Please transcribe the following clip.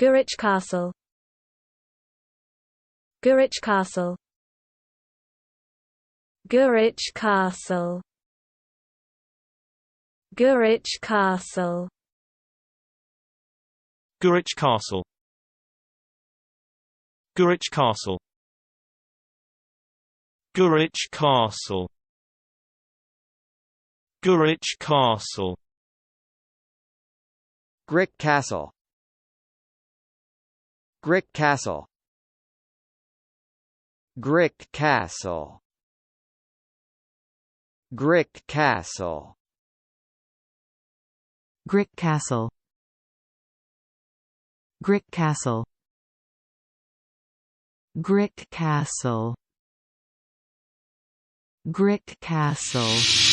Gwrych Castle. Gwrych Castle. Gwrych Castle. Gwrych Castle. Gwrych Castle. Gwrych Castle. Gwrych Castle. Gwrych Castle. Gwrych Castle. Gwrych Castle. Gwrych Castle. Gwrych Castle. Gwrych Castle. Gwrych Castle. Gwrych Castle. Gwrych Castle.